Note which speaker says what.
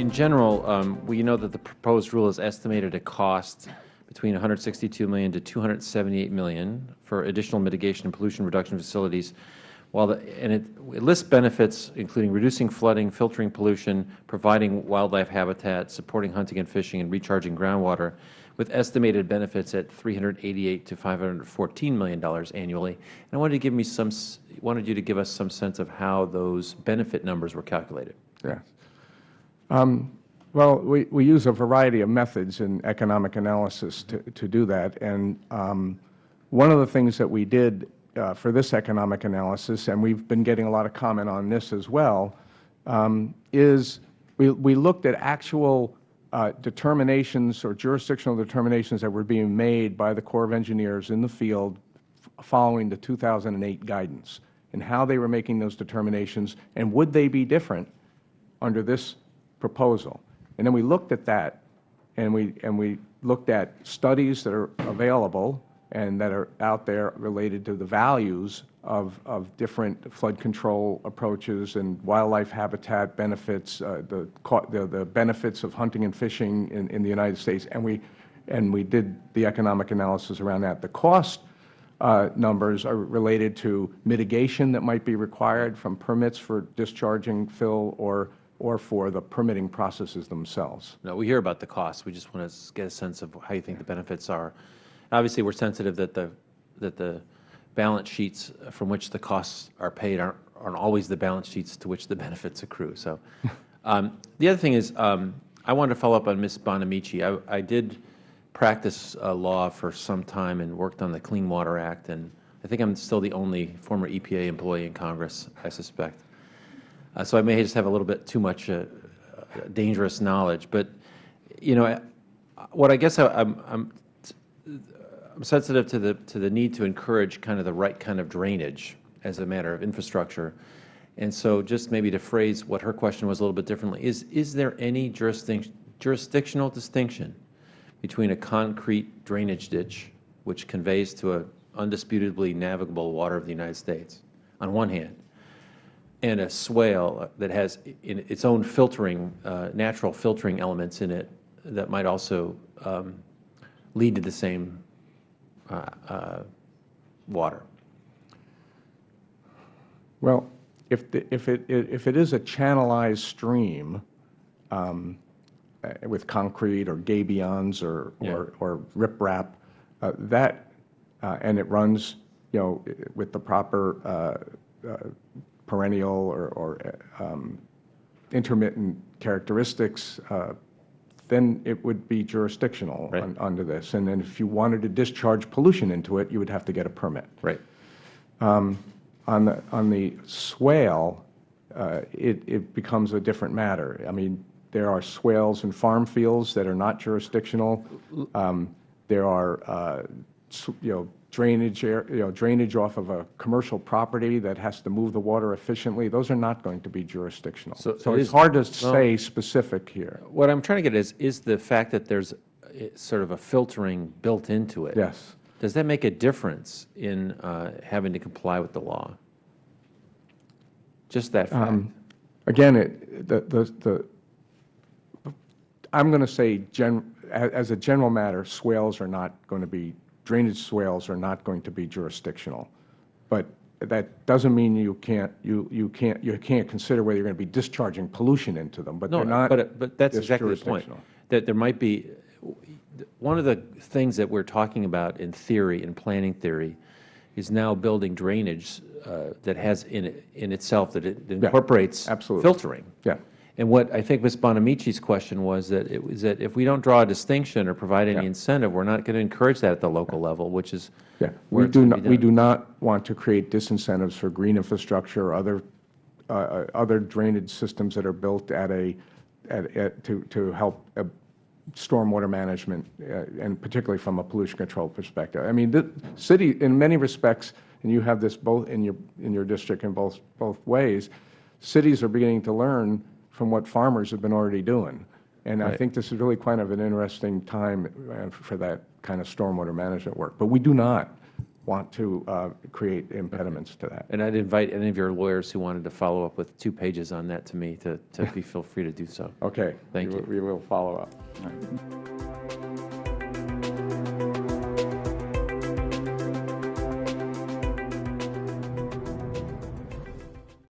Speaker 1: in general, we know that the proposed rule is estimated to cost between $162 million to $278 million for additional mitigation and pollution reduction facilities, and it lists benefits including reducing flooding, filtering pollution, providing wildlife habitat, supporting hunting and fishing, and recharging groundwater, with estimated benefits at $388 to $514 million annually. And I wanted you to give us some sense of how those benefit numbers were calculated.
Speaker 2: Yes. Well, we use a variety of methods in economic analysis to do that. And one of the things that we did for this economic analysis, and we've been getting a lot of comment on this as well, is we looked at actual determinations or jurisdictional determinations that were being made by the Corps of Engineers in the field following the 2008 guidance, and how they were making those determinations, and would they be different under this proposal. And then we looked at that, and we looked at studies that are available and that are out there related to the values of different flood control approaches and wildlife habitat benefits, the benefits of hunting and fishing in the United States, and we did the economic analysis around that. The cost numbers are related to mitigation that might be required from permits for discharging fill or for the permitting processes themselves.
Speaker 1: No, we hear about the costs. We just want to get a sense of how you think the benefits are. Obviously, we're sensitive that the balance sheets from which the costs are paid aren't always the balance sheets to which the benefits accrue. So, the other thing is, I wanted to follow up on Ms. Bonamici. I did practice law for some time and worked on the Clean Water Act, and I think I'm still the only former EPA employee in Congress, I suspect. So I may just have a little bit too much dangerous knowledge. But, you know, what I guess I'm sensitive to the need to encourage kind of the right kind of drainage as a matter of infrastructure. And so just maybe to phrase what her question was a little bit differently, is there any jurisdictional distinction between a concrete drainage ditch, which conveys to an undisputably navigable water of the United States, on one hand, and a swale that has in its own filtering, natural filtering elements in it that might also lead to the same water?
Speaker 2: Well, if it is a channelized stream with concrete or gabions or riprap, and it runs, you know, with the proper perennial or intermittent characteristics, then it would be jurisdictional under this. And then if you wanted to discharge pollution into it, you would have to get a permit.
Speaker 1: Right.
Speaker 2: On the swale, it becomes a different matter. I mean, there are swales in farm fields that are not jurisdictional. There are drainage off of a commercial property that has to move the water efficiently. Those are not going to be jurisdictional. So it's hard to say specific here.
Speaker 1: What I'm trying to get is the fact that there's sort of a filtering built into it.
Speaker 2: Yes.
Speaker 1: Does that make a difference in having to comply with the law? Just that fact.
Speaker 2: Again, I'm going to say, as a general matter, swales are not going to be, drainage swales are not going to be jurisdictional. But that doesn't mean you can't consider whether you're going to be discharging pollution into them. But
Speaker 1: no,
Speaker 2: they're not.
Speaker 1: But that's exactly the point. That there might be one of the things that we're talking about in theory, in planning theory, is now building drainage that has in itself that it incorporates filtering.
Speaker 2: Yeah.
Speaker 1: And what I think Ms. Bonamici's question was that if we don't draw a distinction or provide any incentive, we're not going to encourage that at the local level, which is
Speaker 2: we do not want to create disincentives for green infrastructure or other drainage systems that are built to help stormwater management, and particularly from a pollution control perspective. I mean, the city, in many respects, and you have this both in your district in both ways, cities are beginning to learn from what farmers have been already doing. And I think this is really kind of an interesting time for that kind of stormwater management work. But we do not want to create impediments to that.
Speaker 1: And I'd invite any of your lawyers who wanted to follow up with 2 pages on that to me to feel free to do so.
Speaker 2: Okay.
Speaker 1: Thank you.
Speaker 2: We will follow up.